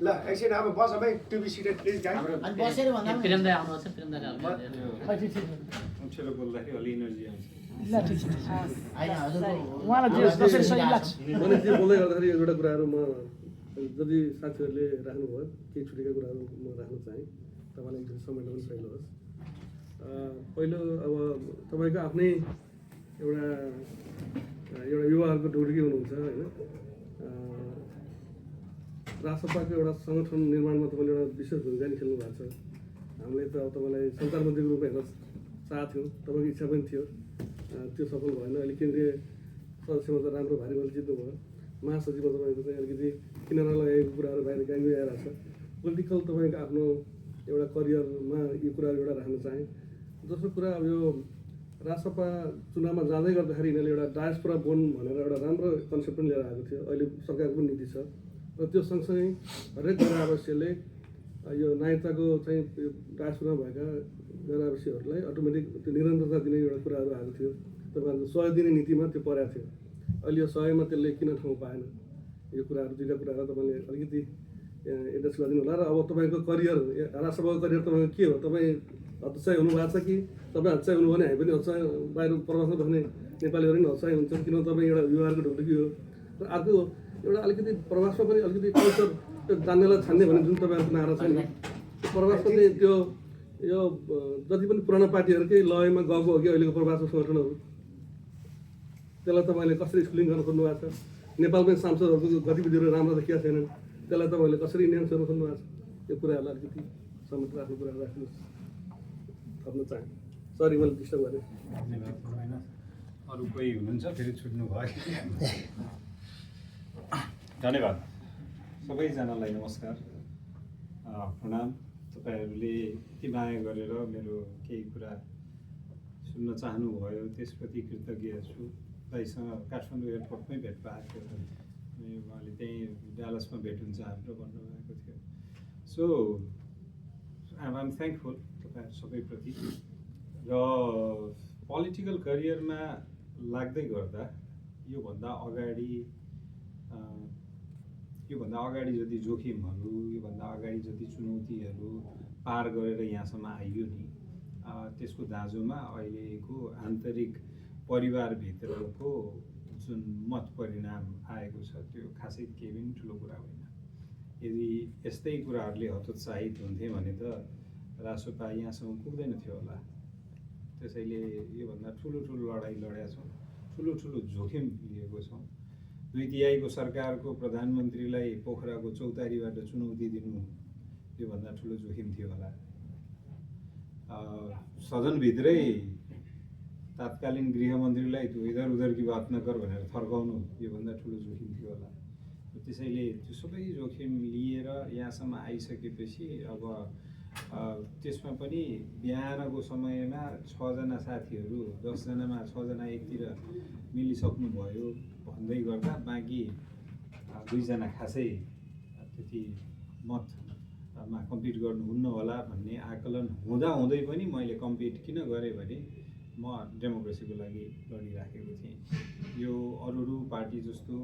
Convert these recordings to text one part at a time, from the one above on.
ल एकछिन अब बस भाइ टिभी सिटेड प्लिज गाइस बसेर भन्दा प्रेम दाइ आउनुहोस् प्रेम दाइ अप्ठ्यारो बोल्दाखेरि अलि इनर्जी आउँछ ल ठिक छ हैन हजुरको उहाँलाई जे जसरी सही लाग्छ मैले त्यो बोल्दै गर्दाखेरि एउटा कुराहरू म यदि साथीहरूले राख्नुभयो केही छुटेका कुराहरू म राख्न चाहेँ तपाईँलाई एकचोटि समेट्न पनि सहिलो होस् पहिलो अब तपाईँको आफ्नै एउटा युवाहरूको ढुड्की हुनुहुन्छ होइन राजसभाको एउटा सङ्गठन निर्माणमा तपाईँले एउटा विशेष भूमिका नि खेल्नु भएको छ हामीले त अब तपाईँलाई सञ्चार मन्त्रीको रूपमा हेर्न चाहेको थियौँ तपाईँको इच्छा पनि थियो त्यो सफल भएन अहिले केन्द्रीय सदस्यमा त राम्रो भारी बल जित्नुभयो महासचिवमा तपाईँको चाहिँ अलिकति किनारा लगाएको कुराहरू बाहिर गाइँदै आइरहेको छ पोलिटिकल तपाईँको आफ्नो एउटा करियरमा यो कुराहरू एउटा राख्न चाहेँ दोस्रो कुरा अब यो राजसभा चुनावमा जाँदै गर्दाखेरि यिनीहरूले एउटा डायस्पोरा बोन्ड भनेर एउटा राम्रो कन्सेप्ट पनि लिएर आएको थियो अहिले सरकारको पनि नीति छ र त्यो सँगसँगै हरेक गैर आवासीयले यो नागरिकताको चाहिँ डायस्पोरा भएका गैर आवासीयहरूलाई अटोमेटिक त्यो निरन्तरता दिने एउटा कुराहरू आएको थियो तपाईँहरूको 100 दिने नीतिमा त्यो परेको थियो अहिले यो 100मा त्यसले किन ठाउँ पाएन यो कुराहरू दुईवटा कुराहरू तपाईँले अलिकति एड्रेस गरिदिनु होला र अब तपाईँको करियर राजसभाको करियर तपाईँको के हो तपाईँ हतोत्साही हुनुभएको छ कि तपाईँ हतोत्साही हुनुभयो भने हामी पनि हतोत्साही बाहिर प्रवासमा बस्ने नेपालीहरू पनि हतोत्साही हुन्छ किन तपाईँ एउटा युवाहरूको ढुक्की हो र अर्को एउटा अलिकति प्रवासमा पनि अलिकति कल्चर त्यो जान्नेलाई छान्ने भन्ने जुन तपाईँहरूको नारा छ नि प्रवासमा चाहिँ त्यो यो जति पनि पुरानो पार्टीहरूकै लयमा गएको हो कि अहिलेको प्रवासको सङ्गठनहरू त्यसलाई तपाईँले कसरी स्कुलिङ गर्न खोज्नु भएको छ नेपालमै सांसदहरूको गतिविधिहरू राम्रो देखिएको छैनन् त्यसलाई तपाईँले कसरी इन्हान्स गर्न खोज्नु भएको छ यो कुराहरूलाई अलिकति समेत राख्ने कुराहरू राख्नुहोस् थप्न चाहेँ सरी मैले डिस्टर्ब गरेँ अरू कोही हुनुहुन्छ फेरि छुट्नु भयो धन्यवाद सबैजनालाई नमस्कार प्रणाम तपाईँहरूले यति माया गरेर मेरो केही कुरा सुन्न चाहनुभयो त्यसप्रति कृतज्ञ छु दाइसँग काठमाडौँ एयरपोर्टमै भेट पाएको थियो उहाँले त्यहीँ डालसमा भेट हुन्छ हाम्रो भन्नुभएको थियो सो आइ एम थ्याङ्कफुल तपाईँहरू सबैप्रति र पोलिटिकल करियरमा लाग्दै गर्दा योभन्दा अगाडि जति जोखिमहरू योभन्दा अगाडि जति चुनौतीहरू पार गरेर यहाँसम्म आइयो नि त्यसको दाँजोमा अहिलेको आन्तरिक परिवारभित्रको जुन मत परिणाम आएको छ त्यो खासै केही पनि ठुलो कुरा होइन यदि यस्तै कुराहरूले हतोत्साहित हुन्थे भने त रासोपा यहाँसम्म पुग्दैन थियो होला त्यसैले योभन्दा ठुलो लडाइँ लडेका छौँ ठुलो जोखिम लिएको छौँ 2/3 सरकारको प्रधानमन्त्रीलाई पोखराको चौतारीबाट चुनौती दिनु योभन्दा ठुलो जोखिम थियो होला सदनभित्रै तात्कालीन गृहमन्त्रीलाई त्यो इधर उधर की बात नगर भनेर थर्काउनु योभन्दा ठुलो जोखिम थियो होला त्यसैले त्यो सबै जोखिम लिएर यहाँसम्म आइसकेपछि अब त्यसमा पनि बिहानको समयमा 6 जना साथीहरू 10 जनामा 6 जना एकतिर मिलिसक्नु भयो भन्दै गर्दा बाँकी 2 जना खासै त्यति मतमा कम्पिट गर्नुहुन्न होला भन्ने आकलन हुँदै पनि मैले कम्पिट किन गरेँ भने म डेमोक्रेसीको लागि लडिराखेको थिएँ यो अरू पार्टी जस्तो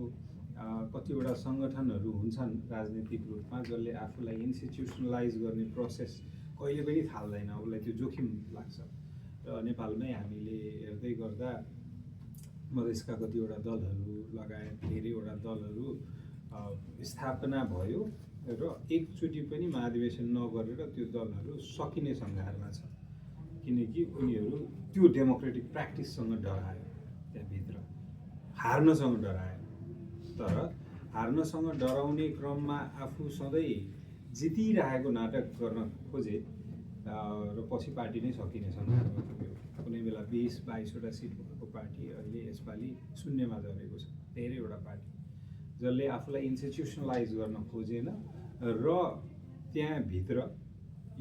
कतिवटा सङ्गठनहरू हुन्छन् राजनीतिक रूपमा जसले आफूलाई इन्स्टिट्युसनलाइज गर्ने प्रोसेस कहिले पनि थाल्दैन उसलाई त्यो जोखिम लाग्छ र नेपालमै हामीले हेर्दै गर्दा मधेसका कतिवटा दलहरू लगायत धेरैवटा दलहरू स्थापना भयो र एकचोटि पनि महाधिवेशन नगरेर त्यो दलहरू सकिने सङ्घारमा छ किनकि उनीहरू त्यो डेमोक्रेटिक प्र्याक्टिससँग डरायो त्यहाँभित्र हार्नसँग डरायो तर हार्नसँग डराउने क्रममा आफू सधैँ जितिरहेको नाटक गर्न खोजे र पछि पार्टी नै सकिने सङ्घारमा पुग्यो कुनै बेला 20-22वटा सिट भएको पार्टी अहिले यसपालि शून्यमा झरेको छ धेरैवटा पार्टी जसले आफूलाई इन्स्टिट्युसनलाइज गर्न खोजेन र त्यहाँभित्र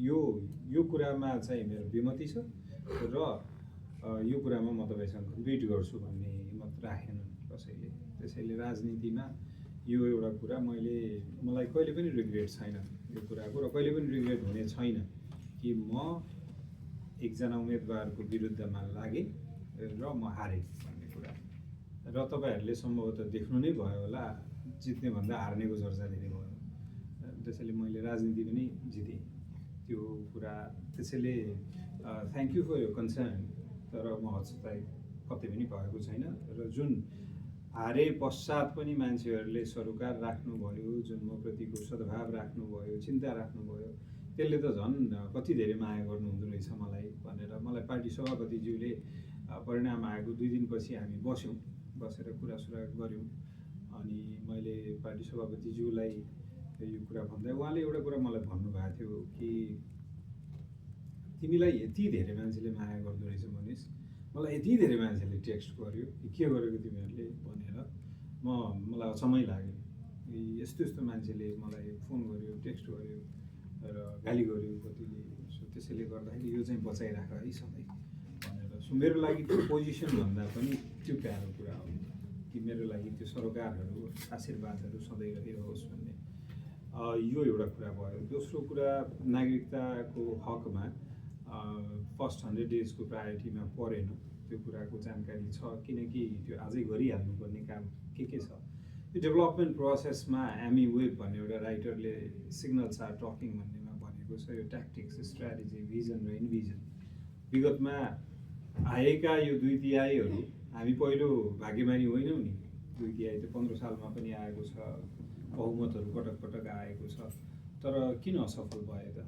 यो कुरामा चाहिँ मेरो विमति छ र यो कुरामा म तपाईँसँग कम्पिट गर्छु भन्ने हिम्मत राखेन कसैले त्यसैले राजनीतिमा यो एउटा कुरा मलाई कहिले पनि रिग्रेट छैन यो कुराको र कहिले पनि रिग्रेट हुने छैन कि म एकजना उम्मेदवारको विरुद्धमा लागेँ र म हारेँ भन्ने कुरा र तपाईँहरूले सम्भवतः देख्नु नै भयो होला जित्ने भन्दा हार्नेको चर्चा धेरै भयो। त्यसैले मैले राजनीति पनि जितेँ त्यो कुरा। त्यसैले थ्याङ्क यू फर यो कन्सर्न, तर म हतोत्साहित कतै पनि भएको छैन। र जुन हारे पश्चात पनि मान्छेहरूले सरोकार राख्नुभयो, जुन म प्रतिको सद्भाव राख्नुभयो, चिन्ता राख्नुभयो, त्यसले त झन् कति धेरै माया गर्नुहुँदो रहेछ मलाई भनेर मलाई पार्टी सभापतिज्यूले परिणाम आएको 2 दिनपछि हामी बसेर कुरासुरा गऱ्यौँ। अनि मैले पार्टी सभापतिज्यूलाई यो कुरा भन्दा उहाँले एउटा कुरा मलाई भन्नुभएको थियो कि तिमीलाई यति धेरै मान्छेले माया गर्दो रहेछ मनिष, मलाई यति धेरै मान्छेले टेक्स्ट गर्यो कि के गरेको तिमीहरूले भनेर मलाई अचम्मै लाग्यो। यस्तो यस्तो मान्छेले मलाई फोन गर्यो, टेक्स्ट गर्यो र गाली गर्यो कतिले। सो त्यसैले गर्दाखेरि यो चाहिँ बचाइराख है सधैँ भनेर। सो मेरो लागि त्यो पोजिसन भन्दा पनि त्यो प्यारो कुरा हो कि मेरो लागि त्यो सरोकारहरू आशीर्वादहरू सधैँ रहिरहोस् भन्ने। यो एउटा कुरा भयो। दोस्रो कुरा नागरिकताको हकमा फर्स्ट 100 डेजको प्रायोरिटीमा परेन, त्यो कुराको जानकारी छ किनकि त्यो आजै गरिहाल्नुपर्ने काम के छ। यो डेभलपमेन्ट प्रोसेसमा एमी वेब भन्ने एउटा राइटरले सिग्नल्स आर टकिङ भन्नेमा भनेको छ, यो ट्याक्टिक्स, स्ट्राटेजी, भिजन र इन्भिजन। विगतमा आएका यो 2/3 हामी पहिलो भाग्यमानी होइनौँ नि। 2/3 त 15 सालमा पनि आएको छ, बहुमतहरू पटक पटक आएको छ, तर किन असफल भए त?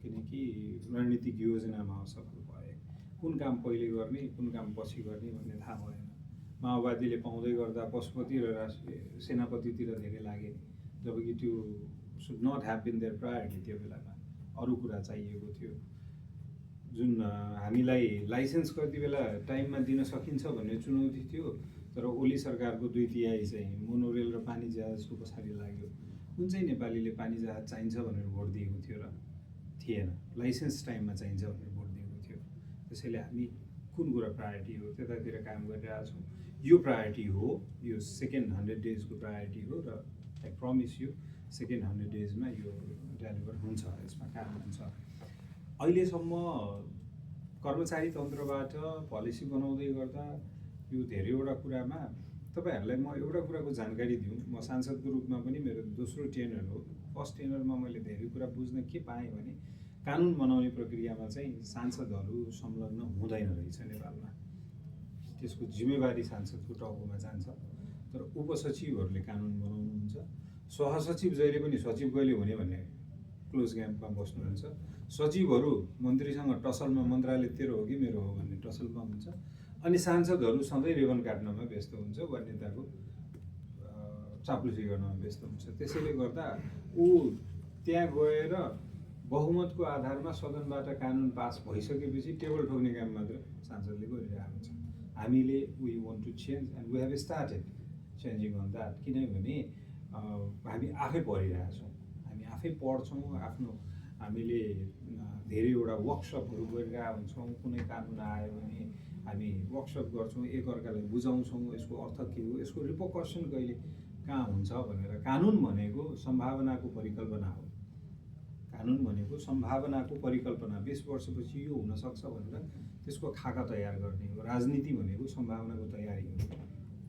किनकि रणनीतिक योजनामा असफल भए। कुन काम पहिले गर्ने, कुन काम पछि गर्ने भन्ने थाहा भएन। माओवादीले पाउँदै गर्दा पशुपति र राष्ट्रिय सेनापतितिर धेरै लागे, जबकि त्यो should not have been their priority. त्यो बेलामा अरू कुरा चाहिएको थियो। जुन हामीलाई लाइसेन्स कति बेला टाइममा दिन सकिन्छ भन्ने चुनौती थियो, तर ओली सरकारको 2/3 चाहिँ मोनोरेल र पानी जहाजको पछाडि लाग्यो। कुन चाहिँ नेपालीले पानी जहाज चाहिन्छ भनेर भोट दिएको थियो र? थिएन। लाइसेन्स टाइममा चाहिन्छ भनेर भोट दिएको थियो। त्यसैले हामी कुन कुरा प्रायोरिटी हो त्यतातिर काम गरिरहेछौँ। यो प्रायोरिटी हो, यो सेकेन्ड 100 डेजको प्रायोरिटी हो र आई प्रमिस यु सेकेन्ड 100 डेजमा यो डेलिभर हुन्छ, यसमा काम हुन्छ। अहिलेसम्म कर्मचारी तन्त्रबाट पोलिसी बनाउँदै गर्दा यो धेरैवटा कुरामा तपाईँहरूलाई म एउटा कुराको जानकारी दिउँ। म सांसदको रूपमा पनि मेरो दोस्रो टेनर हो। फर्स्ट टेनरमा मैले धेरै कुरा बुझ्न के पाएँ भने कानुन बनाउने प्रक्रियामा चाहिँ सांसदहरू संलग्न हुँदैन रहेछ नेपालमा। त्यसको जिम्मेवारी सांसदको टाउकोमा जान्छ, तर उपसचिवहरूले कानुन बनाउनुहुन्छ। सहसचिव जहिले पनि सचिव कहिले हुने भन्ने क्लोज ग्यापमा बस्नुहुन्छ। सचिवहरू मन्त्रीसँग टसलमा मन्त्रालय तेरो हो कि मेरो हो भन्ने टसलमा हुन्छ। अनि सांसदहरू सधैँ रेबन काट्नमा व्यस्त हुन्छ वा नेताको चाप्लुसी गर्नमा व्यस्त हुन्छ। त्यसैले गर्दा ऊ त्यहाँ गएर बहुमतको आधारमा सदनबाट कानुन पास भइसकेपछि टेबल ठोक्ने काम मात्र सांसदले गरिरहेको हुन्छ। हामीले we want to change and we have started changing on that. किनभने हामी आफै पढिरहेछौँ, हामी आफै पढ्छौँ। हामीले धेरैवटा वर्कसपहरू गरिरहेका हुन्छौँ। कुनै कानुन आयो भने हामी वर्कसप गर्छौँ, एकअर्कालाई बुझाउँछौँ यसको अर्थ के हो, यसको रिपरकसन कहिले कहाँ हुन्छ भनेर। कानुन भनेको सम्भावनाको परिकल्पना हो। कानुन भनेको सम्भावनाको परिकल्पना, 20 वर्षपछि यो हुनसक्छ भनेर त्यसको खाका तयार गर्ने हो। राजनीति भनेको सम्भावनाको तयारी हो।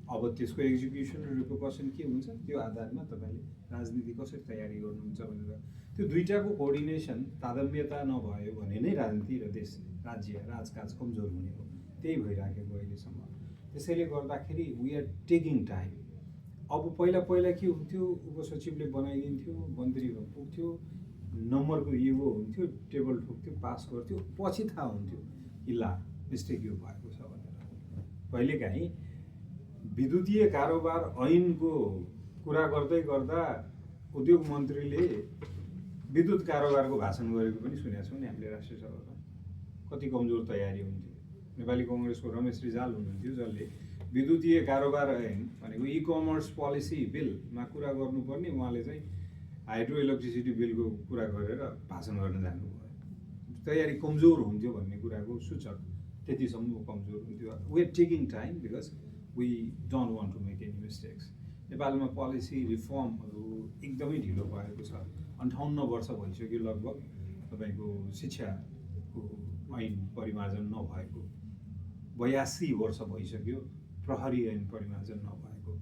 अब त्यसको एक्जिक्युसन र रिपरकसन के हुन्छ त्यो आधारमा तपाईँले राजनीति कसरी तयारी गर्नुहुन्छ भनेर त्यो दुईटाको कोअर्डिनेसन तादम्यता नभयो भने नै राजनीति र देश राजकाज कमजोर हुने हो। त्यही भइराखेको अहिलेसम्म। त्यसैले गर्दाखेरि वी आर टेकिङ टाइम। अब पहिला के हुन्थ्यो, उपसचिवले बनाइदिन्थ्यो, मन्त्री पुग्थ्यो, नम्बरको इगो हुन्थ्यो, टेबल ठोक्थ्यो, पास गर्थ्यो, पछि थाहा हुन्थ्यो कि ला मिस्टेक यो भएको छ भनेर। कहिलेकाहीँ विद्युतीय कारोबार ऐनको कुरा गर्दै गर्दा उद्योग मन्त्रीले विद्युत कारोबारको भाषण गरेको पनि सुनेका छौँ नि हामीले राष्ट्रिय सभामा। कति कमजोर तयारी हुन्थ्यो। नेपाली कङ्ग्रेसको रमेश रिजाल हुनुहुन्थ्यो जसले विद्युतीय कारोबार ऐन भनेको इ कमर्स पोलिसी बिलमा कुरा गर्नुपर्ने, उहाँले चाहिँ हाइड्रो इलेक्ट्रिसिटी बिलको कुरा गरेर भाषण गर्न जानुभयो। तयारी कमजोर हुन्थ्यो भन्ने कुराको सूचक त्यतिसम्म कमजोर हुन्थ्यो। We are taking time because we don't want to make any mistakes. नेपालमा पोलिसी रिफर्महरू एकदमै ढिलो भएको छ। 58 वर्ष भइसक्यो लगभग तपाईँको शिक्षाको ऐन परिमार्जन नभएको। 82 वर्ष भइसक्यो प्रहरी ऐन परिमार्जन नभएको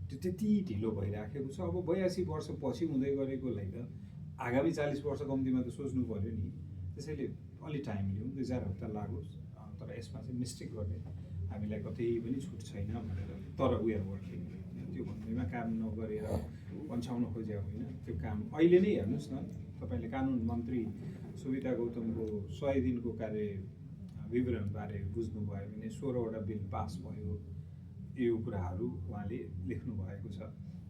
त्यो त्यति ढिलो भइराखेको छ। अब 82 वर्षपछि हुँदै गरेकोलाई त आगामी 40 वर्ष कम्तीमा त सोच्नु पऱ्यो नि। त्यसैले अलि टाइम लिउँ, 2-4 हप्ता लागोस्, तर यसमा चाहिँ निश्चित गर्ने हामीलाई कतै पनि छुट छैन भनेर। तर वी आर वर्किङ, त्यो भन्दैमा काम नगरेर पन्छाउन खोजे होइन। त्यो काम अहिले नै हेर्नुहोस् न, तपाईँले कानुन मन्त्री सुविता गौतमको 100 दिनको कार्य विवरणबारे बुझ्नुभयो भने 16वटा बिल पास भयो। यो कुराहरू उहाँले लेख्नु भएको छ।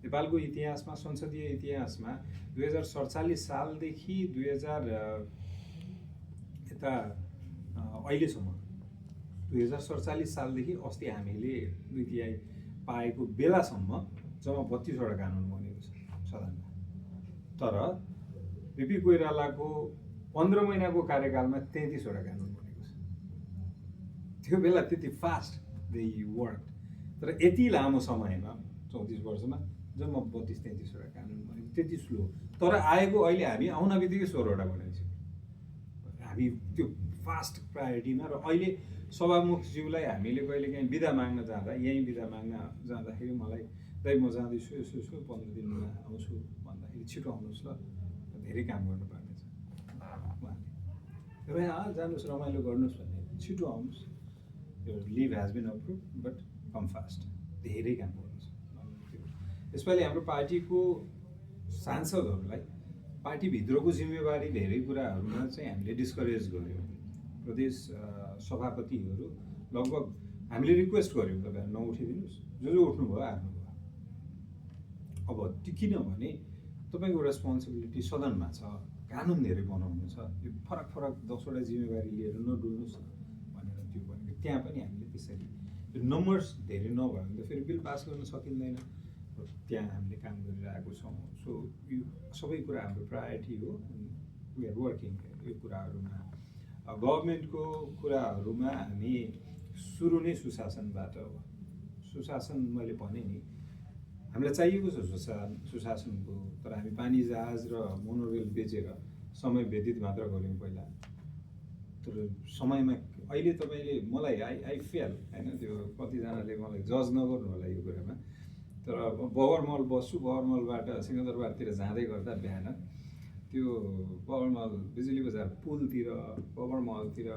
नेपालको इतिहासमा, संसदीय इतिहासमा 2047 सालदेखि 2000 यता अहिलेसम्म 2047 सालदेखि अस्ति हामीले 2/3 पाएको बेलासम्म जम्मा 32वटा कानुन बनेको छ सदनमा। तर बिपी कोइरालाको 15 महिनाको कार्यकालमा 33वटा कानुन बनेको छ। त्यो बेला त्यति फास्ट दे वर्क, तर यति लामो समयमा 34 वर्षमा जम्मा 32-33वटा कानुन बनेको, त्यति स्लो। तर आएको अहिले हामी आउन बित्तिकै 16वटा बनाएको छौँ। हामी त्यो फास्ट प्रायोरिटीमा। र अहिले सभामुखज्यूलाई हामीले कहिलेकाहीँ बिदा माग्न जाँदा, यहीँ बिदा माग्न जाँदाखेरि मलाई दाइ म जाँदैछु, यसो 15 दिनमा आउँछु भन्दाखेरि छिटो आउनुहोस् ल, धेरै काम गर्नुपर्ने छ उहाँले। र जानुहोस् रमाइलो गर्नुहोस् भन्ने, छिटो आउनुहोस्, यो leave has been approve but come fast, धेरै काम गर्नु छ। यसपालि हाम्रो पार्टीको सांसदहरूलाई पार्टीभित्रको जिम्मेवारी धेरै कुराहरूमा चाहिँ हामीले डिस्करेज गर्यौँ। प्रदेश सभापतिहरू लगभग हामीले रिक्वेस्ट गर्यौँ, तपाईँहरू नउठिदिनुहोस्, जो उठ्नुभयो हार्नुभयो। अब त्यो किनभने तपाईँको रेस्पोन्सिबिलिटी सदनमा छ, कानुन धेरै बनाउनु छ, यो फरक फरक 10वटा जिम्मेवारी लिएर नडुल्नुहोस् भनेर त्यो भनेको। त्यहाँ पनि हामीले त्यसरी त्यो नम्बर्स धेरै नभयो भने त फेरि बिल पास गर्न सकिँदैन। त्यहाँ हामीले काम गरिरहेको छौँ। सो यो सबै कुरा हाम्रो प्रायोरिटी हो। वी आर वर्किङ यो कुराहरूमा। गभर्मेन्टको कुराहरूमा हामी सुरु नै सुशासनबाट हो। सुशासन मैले भने नि, हामीलाई चाहिएको छ सुशासनको, तर हामी पानी जहाज र मोनोरेल बेचेर समय व्यतीत मात्र गऱ्यौँ पहिला। तर समयमा अहिले तपाईँले मलाई आई फेल होइन, त्यो कतिजनाले मलाई जज नगर्नु होला यो कुरामा, तर बबरमल बस्छु, बबरमलबाट सिंहदरबारतिर जाँदै गर्दा बिहान त्यो बबरमल बिजुली बजार पुलतिर, बबरमलतिर,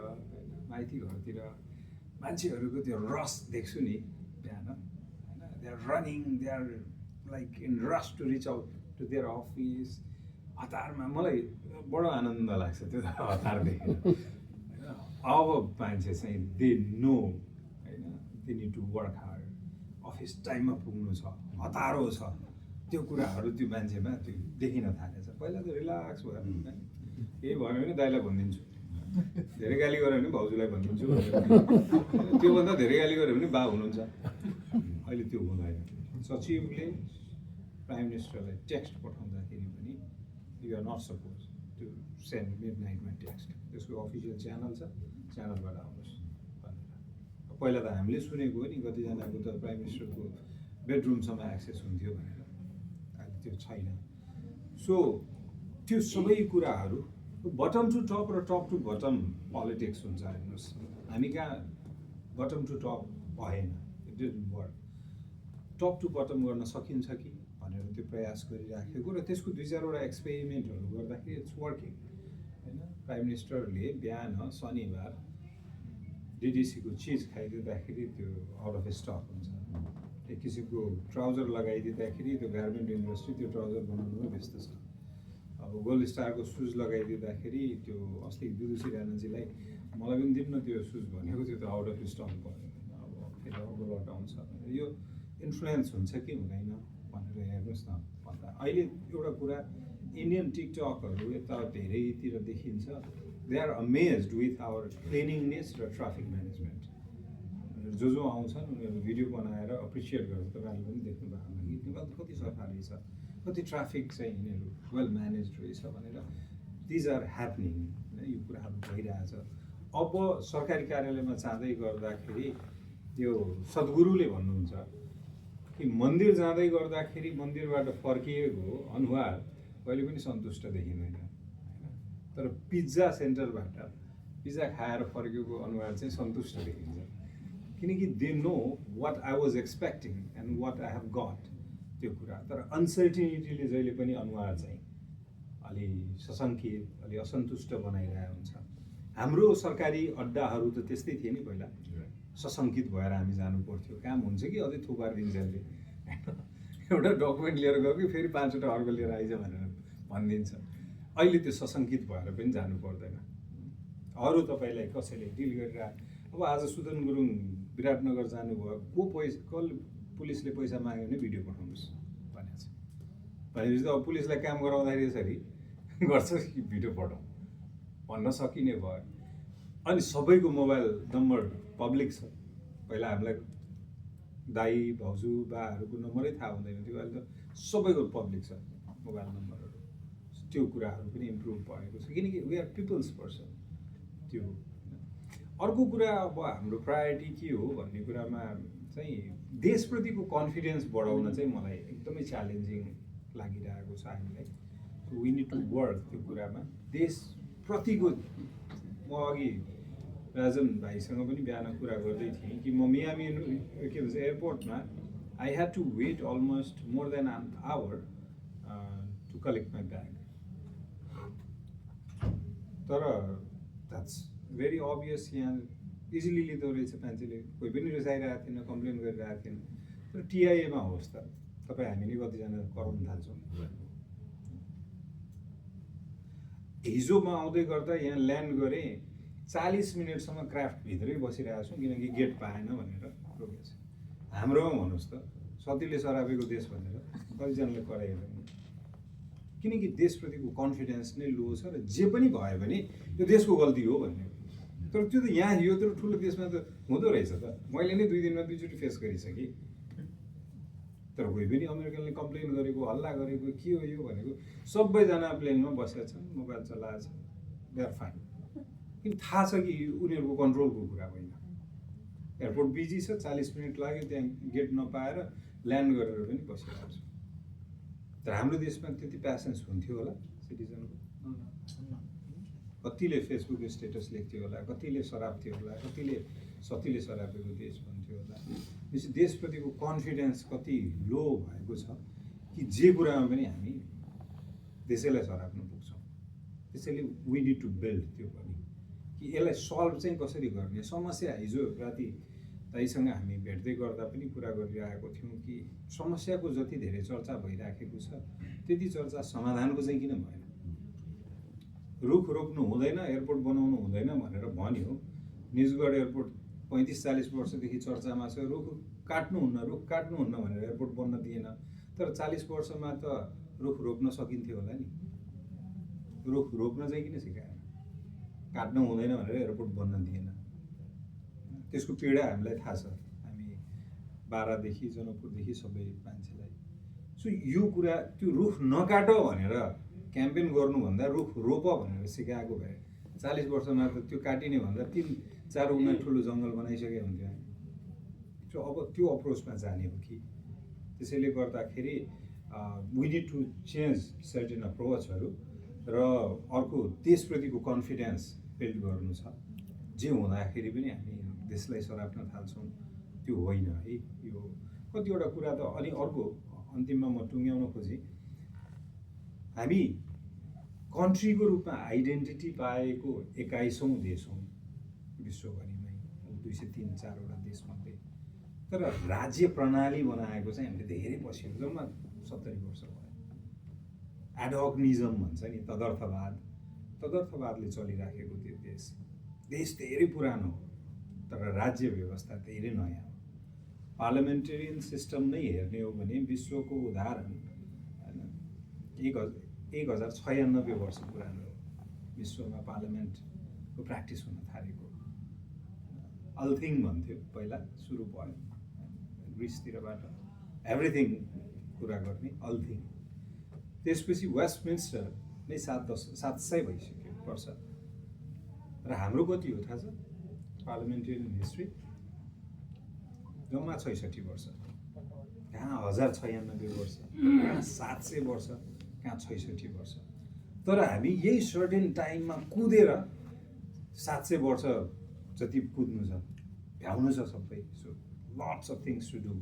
माइती घरतिर मान्छेहरूको त्यो रस देख्छु नि बिहान होइन। They are running, they are like in rush to reach out to their office. हतारमा मलाई बडो आनन्द लाग्छ त्यो हतार देखेर होइन। अब मान्छे चाहिँ दे नो होइन, they need to work hard, office टाइममा पुग्नु छ, हतारो छ, त्यो कुराहरू त्यो मान्छेमा त्यो देखिन थालेछ। पहिला त रिल्याक्स भयो होइन, केही भन्यो भने दाइलाई भनिदिन्छु, धेरै गाली गऱ्यो भने भाउजूलाई भनिदिन्छु, त्योभन्दा धेरै गाली गऱ्यो भने बा हुनुहुन्छ। अहिले त्यो हुँदैन। सचिवले प्राइम मिनिस्टरलाई टेक्स्ट पठाउँदाखेरि पनि you are not supposed to send मिडनाइटमा टेक्स्ट, त्यसको अफिसियल च्यानल छ, च्यानलबाट आउनुहोस् भनेर। पहिला त हामीले सुनेको हो नि, कतिजनाको त प्राइम मिनिस्टरको बेडरुमसम्म एक्सेस हुन्थ्यो भनेर, अहिले त्यो छैन। सो त्यो सबै कुराहरू बटम टु टप र टप टु बटम पोलिटिक्स हुन्छ। हेर्नुहोस्, हामी कहाँ बटम टु टप भएन, it didn't work. Top to bottom गर्न सकिन्छ कि भनेर त्यो प्रयास गरिराखेको, र त्यसको 2-4वटा एक्सपेरिमेन्टहरू गर्दाखेरि इट्स वर्किङ होइन। प्राइम मिनिस्टरले बिहान शनिबार डिडिसीको चिज खाइदिँदाखेरि त्यो आउट अफ स्टक हुन्छ। एक किसिमको ट्राउजर लगाइदिँदाखेरि त्यो गार्मेन्ट इन्डस्ट्री त्यो ट्राउजर बनाउनुमै व्यस्त छ। अब गोल्ड स्टारको सुज लगाइदिँदाखेरि त्यो अस्ति विदुषी राणाजीलाई मलाई पनि दिनु न त्यो सुज भनेको, त्यो त आउट अफ स्टक भयो, अब फेरि अर्कोबाट आउँछ। यो इन्फ्लुएन्स हुन्छ कि हुँदैन भनेर हेर्नुहोस् न भन्दा अहिले एउटा कुरा, इन्डियन टिकटकहरू यता धेरैतिर देखिन्छ, they are amazed with our cleaningness र ट्राफिक म्यानेजमेन्ट। जो आउँछन् उनीहरू भिडियो बनाएर एप्रिसिएट गर्छ। तपाईँहरूले पनि देख्नु भएको होला कि नेपाल त कति सफा रहेछ, कति ट्राफिक चाहिँ यिनीहरू वेल म्यानेज रहेछ भनेर। दिज आर ह्यापनिङ होइन, यो कुराहरू भइरहेछ। अब सरकारी कार्यालयमा जाँदै गर्दाखेरि त्यो सद्गुरुले भन्नुहुन्छ कि मन्दिर जाँदै गर्दाखेरि मन्दिरबाट फर्किएको अनुहार कहिले पनि सन्तुष्ट देखिँदैन होइन, तर पिज्जा सेन्टरबाट पिज्जा खाएर फर्केको अनुहार चाहिँ सन्तुष्ट देखिन्छ। किनकि they know what I was expecting and what I have got त्यो कुरा। तर अनसर्टिनिटीले जहिले पनि अनुहार चाहिँ अलि सशङ्कित अलि असन्तुष्ट बनाइरहेको हुन्छ। हाम्रो सरकारी अड्डाहरू त त्यस्तै थिए नि पहिला, सशङ्कित भएर हामी जानु पर्थ्यो, काम हुन्छ कि अझै थुपारिदिन्छ यसले एउटा डकुमेन्ट लिएर गयो कि फेरि 5वटा अर्को लिएर आइज भनेर भनिदिन्छ। अहिले त्यो सशङ्कित भएर पनि जानु पर्दैन। अरू तपाईँलाई कसैले डिल गरिरहेको, अब आज सुदन गुरुङ विराटनगर जानुभयो, कसले पुलिसले पैसा माग्यो भने भिडियो पठाउनुहोस् भनेको छ। भनेपछि त अब पुलिसलाई काम गराउँदाखेरि यसरी गर्छ कि भिडियो पठाउँ भन्न सकिने भयो। अनि सबैको मोबाइल नम्बर पब्लिक छ। पहिला हामीलाई दाई भाउजू बाहरूको नम्बरै थाहा हुँदैन थियो, अहिले त सबैको पब्लिक छ मोबाइल नम्बरहरू। त्यो कुराहरू पनि इम्प्रुभ भएको छ किनकि वी आर पिपल्स पर्सन। त्यो अर्को कुरा अब हाम्रो प्रायोरिटी के हो भन्ने कुरामा चाहिँ देशप्रतिको कन्फिडेन्स बढाउन चाहिँ मलाई एकदमै च्यालेन्जिङ लागिरहेको छ हामीलाई। So we need to work त्यो कुरामा देशप्रतिको। म अघि राजन भाइसँग पनि बिहान कुरा गर्दै थिएँ कि म मियामी के भन्छ एयरपोर्टमा I had to wait almost more than an hour to collect my bag. तर द्याट्स भेरी अभियस, यहाँ इजिली लिँदो रहेछ मान्छेले, कोही पनि रिसाइरहेको थिएन, कम्प्लेन गरिरहेको थिएन। तर टिआइएमा होस् त तपाईँ हामीले कतिजना कराउन थाल्छौँ। हिजो म आउँदै गर्दा यहाँ ल्यान्ड गरेँ, 40 मिनटसम्म क्राफ्टभित्रै बसिरहेको छु किनकि गेट पाएन भनेर रोकेको छ। हाम्रोमा भन्नुहोस् त सतीले सरापेको देश भनेर कतिजनाले कराएको छैन, किनकि देशप्रतिको कन्फिडेन्स नै लो छ र जे पनि भयो भने त्यो देशको गल्ती हो भन्ने। तर त्यो त यहाँ यो त ठुलो देशमा त हुँदो रहेछ त। मैले नै 2 दिनमा 2चोटि फेस गरिसकेँ। तर कोही पनि अमेरिकनले कम्प्लेन गरेको, हल्ला गरेको, के हो यो भनेको, सबैजना प्लेनमा बसेका छन्, मोबाइल चलाएको छ, दे आर फाइन। किन थाहा छ कि उनीहरूको कन्ट्रोलको कुरा होइन। एयरपोर्ट बिजी छ, 40 मिनट लाग्यो, त्यहाँ गेट नपाएर ल्यान्ड गरेर पनि बसिरहेको छु। तर हाम्रो देशमा त्यति प्यासेन्स हुन्थ्यो होला सिटिजनको? कतिले फेसबुक स्टेटस लेख्थ्यो होला, कतिले सराप्थ्यो होला, कतिले सतीले सरापेको देश भन्थ्यो होला। त्यसपछि देशप्रतिको कन्फिडेन्स कति लो भएको छ कि जे कुरामा पनि हामी देशैलाई सराप्न पुग्छौँ। त्यसैले वी निड टु बिल्ड त्यो पनि कि यसलाई सल्भ चाहिँ कसरी गर्ने। समस्या हिजो राति दाइसँग हामी भेट्दै गर्दा पनि कुरा गरिरहेको थियौँ कि समस्याको जति धेरै चर्चा भइराखेको छ त्यति चर्चा समाधानको चाहिँ किन भएन। रुख रोप्नु हुँदैन, एयरपोर्ट बनाउनु हुँदैन भनेर भन्यो। निजगढ एयरपोर्ट 35-40 वर्षदेखि चर्चामा छ। रुख काट्नुहुन्न भनेर एयरपोर्ट बन्न दिएन। तर 40 वर्षमा त रुख रोप्न सकिन्थ्यो होला नि। रुख रोप्न चाहिँ किन सिकाएन? काट्नु हुँदैन भनेर एयरपोर्ट बन्न दिएन। त्यसको पीडा हामीलाई थाहा छ, हामी बारादेखि जनकपुरदेखि सबै मान्छेलाई। सो यो कुरा त्यो रुख नकाट भनेर क्याम्पेन गर्नुभन्दा रुख रोप भनेर सिकाएको भए 40 वर्षमा त त्यो काटिने भन्दा 3-4 गुणा ठुलो जङ्गल बनाइसके हुन्थ्यो हामी। सो अब त्यो अप्रोचमा जाने हो कि। त्यसैले गर्दाखेरि we need to change certain अप्रोचहरू र अर्को देशप्रतिको कन्फिडेन्स बिल्ड गर्नु छ। जे हुँदाखेरि पनि हामी देशलाई सराप्न थाल्छौँ त्यो होइन है। यो कतिवटा कुरा त। अनि अर्को अन्तिममा म टुङ्ग्याउन खोजेँ, हामी कन्ट्रीको रूपमा आइडेन्टिटी पाएको 21औं देश हौँ विश्वभरिमै, 203-4वटा देशमध्ये। तर राज्य प्रणाली बनाएको चाहिँ हामीले धेरै पछि हो, जम्मा 70 वर्ष भयो। एडहकनिजम भन्छ नि, तदर्थवादले चलिराखेको त्यो देश धेरै पुरानो हो तर राज्य व्यवस्था धेरै नयाँ हो। पार्लियामेन्टेरियन सिस्टम नै हेर्ने हो भने विश्वको उदाहरण होइन, 1096 वर्ष पुरानो हो विश्वमा पार्लियामेन्टको प्र्याक्टिस हुन थालेको। अल्थिङ भन्थ्यो पहिला, सुरु भयो ग्रिसतिरबाट एभ्रिथिङ कुरा गर्ने अल्थिङ। त्यसपछि वेस्टमिन्स्टर नै 700 भइसक्यो वर्ष। र हाम्रो कति हो थाहा छ पार्लियामेन्टेरियन हिस्ट्री? जम्मा 66 वर्ष। कहाँ 1096 वर्ष, कहाँ 700 वर्ष, कहाँ 66 वर्ष। तर हामी यही सर्टेन टाइममा कुदेर 700 वर्ष जति कुद्नु छ भ्याउनु छ सबै। So lots of things to do.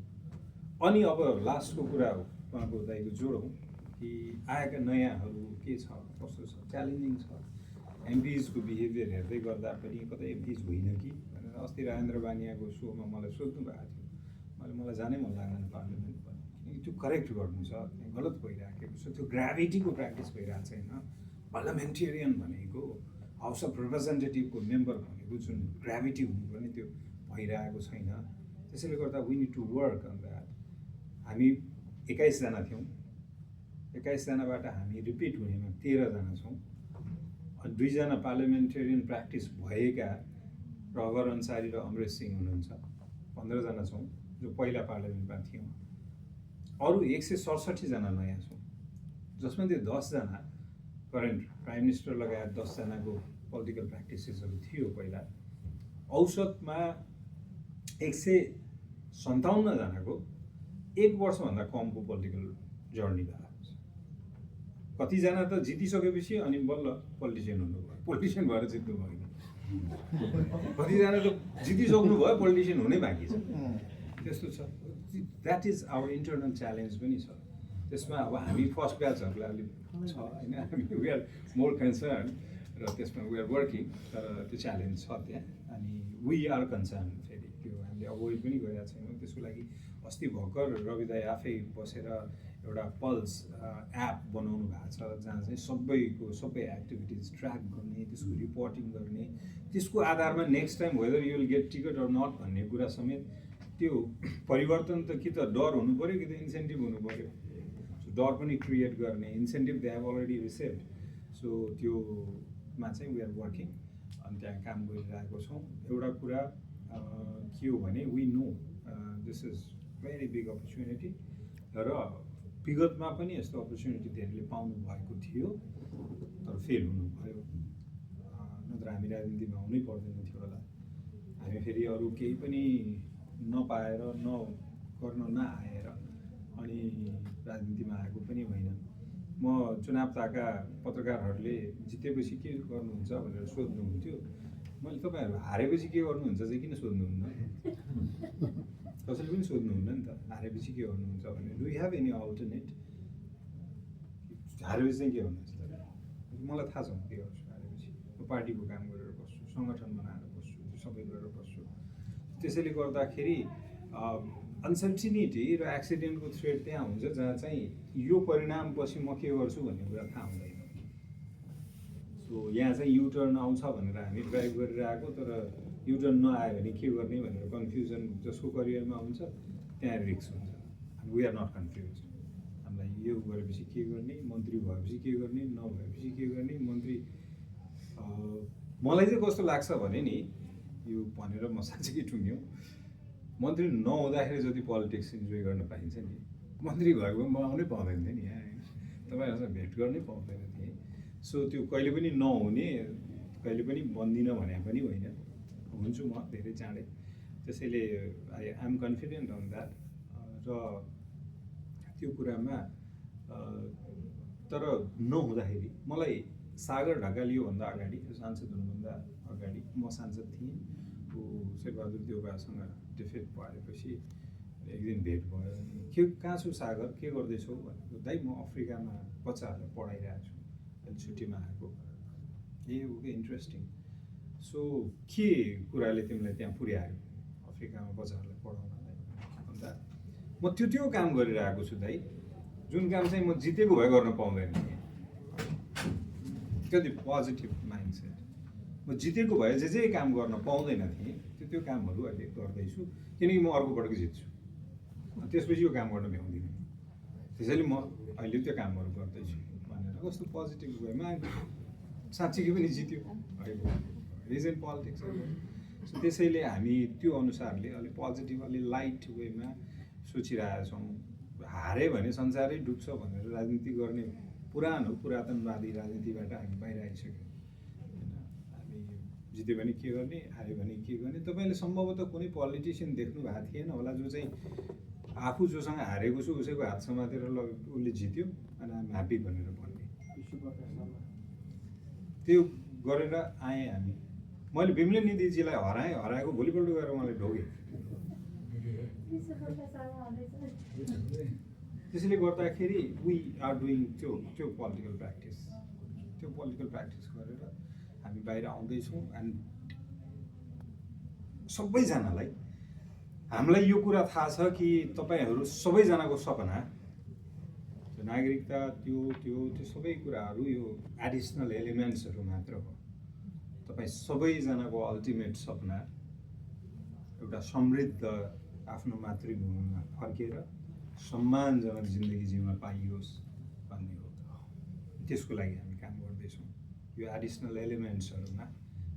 अनि अब लास्टको कुरा हो उहाँको दाइको जोडौँ कि आएका नयाँहरू के छ कस्तो छ, च्यालेन्जिङ छ। एमपिजको बिहेभियर हेर्दै गर्दा पनि कतै एमपिज होइन कि भनेर अस्ति राजेन्द्र बानियाको सोमा मलाई सोध्नु भएको थियो। मलाई जानै मन लाग्दैन पार्लियामेन्ट पनि, किनकि त्यो करेक्ट गर्नु छ, त्यहाँ गलत भइराखेको छ, त्यो ग्राभिटीको प्र्याक्टिस भइरहेको छैन। पार्लियामेन्टेरियन भनेको हाउस अफ रिप्रेजेन्टेटिभको मेम्बर भनेको जुन ग्राभिटी हुनुपर्ने त्यो भइरहेको छैन। त्यसैले गर्दा we need to work on that. हामी 21 जना थियौँ, 21 जनाबाट हामी रिपिट हुनेमा 13 जना छौँ। अनि 2 जना पार्लियामेन्टेरियन प्र्याक्टिस भएका प्रहर अन्सारी र अमरेश सिंह हुनुहुन्छ। 15 जना छौँ जो पहिला पार्लियामेन्टमा थियौँ। अरू 167 जना नयाँ छौँ, जसमा त्यो 10 जना करेन्ट प्राइम मिनिस्टर लगायत 10 जनाको पोलिटिकल प्र्याक्टिसेसहरू थियो पहिला। औसतमा 157 जनाको 1 वर्षभन्दा कमको पोलिटिकल जर्नी भएको छ। कतिजना त जितिसकेपछि अनि बल्ल पोलिटिसियन हुनुभयो, पोलिटिसियन भएर जित्नु भएन। कतिजना त जितिसक्नु भयो, पोलिटिसियन हुनै बाँकी छ। त्यस्तो छ। That is our internal challenge पनि छ। त्यसमा अब हामी फर्स्ट ब्याचहरूलाई अलिक छ होइन, हामी वी आर मोर कन्सर्न र त्यसमा वी आर वर्किङ। तर त्यो च्यालेन्ज छ त्यहाँ। अनि वी आर कन्सर्न, फेरि त्यो हामीले अभोइड पनि गरिरहेको छैनौँ। त्यसको लागि अस्ति भर्खर रवि दाइ आफै बसेर एउटा पल्स एप बनाउनु भएको छ, जहाँ चाहिँ सबै एक्टिभिटिज ट्र्याक गर्ने, त्यसको रिपोर्टिङ गर्ने, त्यसको आधारमा next time whether you will get ticket or not भन्ने कुरा समेत त्यो परिवर्तन त कि त डर हुनु पऱ्यो कि त इन्सेन्टिभ हुनु पऱ्यो। सो डर पनि क्रिएट गर्ने, incentive they have already received. So त्योमा चाहिँ वी आर वर्किङ। अनि त्यहाँ काम गरिरहेको छौँ। एउटा कुरा के हो भने we know this is very big opportunity र विगतमा पनि यस्तो अपर्च्युनिटी धेरैले पाउनु भएको थियो तर फेल हुनुभयो। नत्र हामी राजनीतिमा हुनै पर्दैन थियो होला। हामी फेरि अरू केही पनि नपाएर गर्न नआएर अनि राजनीतिमा आएको पनि होइन। म चुनाव ताका पत्रकारहरूले जितेपछि के गर्नुहुन्छ भनेर सोध्नुहुन्थ्यो। मैले तपाईँहरू हारेपछि के गर्नुहुन्छ चाहिँ किन सोध्नुहुन्न? कसैले पनि सोध्नुहुन्न नि त, हारेपछि के गर्नुहुन्छ भने। Do you have any alternate? हारेपछि चाहिँ के भन्नुहुन्छ तपाईँ? मलाई थाहा छ म के गर्छु हारेपछि। म पार्टीको काम गरेर बस्छु, सङ्गठन बनाएर बस्छु, त्यो सबै गरेर बस्छु। त्यसैले गर्दाखेरि अनसर्टिनिटी र एक्सिडेन्टको थ्रेड त्यहाँ हुन्छ जहाँ चाहिँ यो परिणामपछि म के गर्छु भन्ने कुरा थाहा हुँदैन। सो यहाँ चाहिँ युटर्न आउँछ भनेर हामी ड्राइभ गरिरहेको, तर युटर्न नआयो भने के गर्ने भनेर कन्फ्युजन जसको करियरमा हुन्छ त्यहाँ रिस्क हुन्छ। We are not confuse. हामीलाई यो गरेपछि के गर्ने, मन्त्री भएपछि के गर्ने, नभएपछि के गर्ने। मन्त्री मलाई चाहिँ कस्तो लाग्छ भने नि, यो भनेर म साँच्चै ठुङ्ग्यौँ, मन्त्री नहुँदाखेरि जति पोलिटिक्स इन्जोय गर्न पाइन्छ नि, मन्त्री भएको म आउनै पाउँदैन थिएँ नि यहाँ। तपाईँहरूसँग भेट गर्नै पाउँदैन थिएँ। सो त्यो कहिले पनि नहुने, कहिले पनि बन्दिनँ भने पनि होइन, हुन्छु म धेरै चाँडै। त्यसैले I am confident on that. र त्यो कुरामा तर नहुँदाखेरि मलाई सागर ढकाल योभन्दा अगाडि, सांसद हुनुभन्दा अगाडि म सांसद थिएँ। ऊ शेरबहादुर देउबासँग डिफेक्ट भएपछि एक दिन भेट भयो। के कहाँ छु सागर, के गर्दैछौ भनेको, दाइ म अफ्रिकामा बच्चाहरूलाई पढाइरहेको छु, अहिले छुट्टीमा आएको। ए ओके, इन्ट्रेस्टिङ। सो के कुराले तिमीलाई त्यहाँ पुर्यायो अफ्रिकामा बच्चाहरूलाई पढाउनलाई भन्दा म त्यो काम गरिरहेको छु दाइ, जुन काम चाहिँ म जितेको भए गर्न पाउँदैन थिएँ। कति पोजिटिभ माइन्डसेट। म जितेको भए जे काम गर्न पाउँदैन थिएँ त्यो कामहरू अहिले गर्दैछु, किनकि म अर्को पटक जित्छु। त्यसपछि यो काम गर्न भ्याउँदिनँ। त्यसैले म अहिले त्यो कामहरू गर्दैछु भनेर कस्तो पोजिटिभ वेमा साँच्चीकै पनि जित्यो अहिले रिजन पोलिटिक्स। सो त्यसैले हामी त्यो अनुसारले अलिक पोजिटिभ, अलिक लाइट वेमा सोचिरहेका छौँ। हारे भने संसारै डुब्छ भनेर राजनीति गर्ने पुरातनवादी राजनीतिबाट हामी बाहिर आइसक्यौँ। हामी जित्यो भने के गर्ने, हार्यो भने के गर्ने। तपाईँले सम्भवतः कुनै पोलिटिसियन देख्नु भएको थिएन होला जो चाहिँ आफू जोसँग हारेको छु उसैको हात समातेर उसले जित्यो अनि हामी ह्याप्पी भनेर भन्ने। त्यो गरेर आएँ हामी। मैले बिमले निधिजीलाई हराएको भोलिपल्ट गएर मलाई ढोगेँ। त्यसैले गर्दाखेरि वी आर डुइङ त्यो पोलिटिकल प्र्याक्टिस गरेर हामी बाहिर आउँदैछौँ। एन्ड सबैजनालाई हामीलाई यो कुरा थाहा छ कि तपाईँहरू सबैजनाको सपना नागरिकता त्यो सबै कुराहरू यो एडिसनल एलिमेन्ट्सहरू मात्र हो। तपाईँ सबैजनाको अल्टिमेट सपना एउटा समृद्ध आफ्नो मातृभूमिमा फर्केर सम्मानजनक जिन्दगी जिउन पाइयोस् भन्ने हो। त्यसको लागि हामी काम गर्दैछौँ। यो एडिसनल एलिमेन्ट्सहरूमा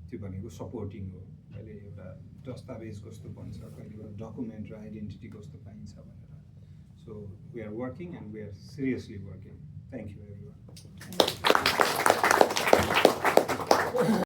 त्यो भनेको सपोर्टिङ हो। कहिले एउटा दस्तावेज कस्तो बन्छ, कहिले एउटा डकुमेन्ट र आइडेन्टिटी कस्तो पाइन्छ भनेर। So we are working and we are seriously working. Thank you everyone.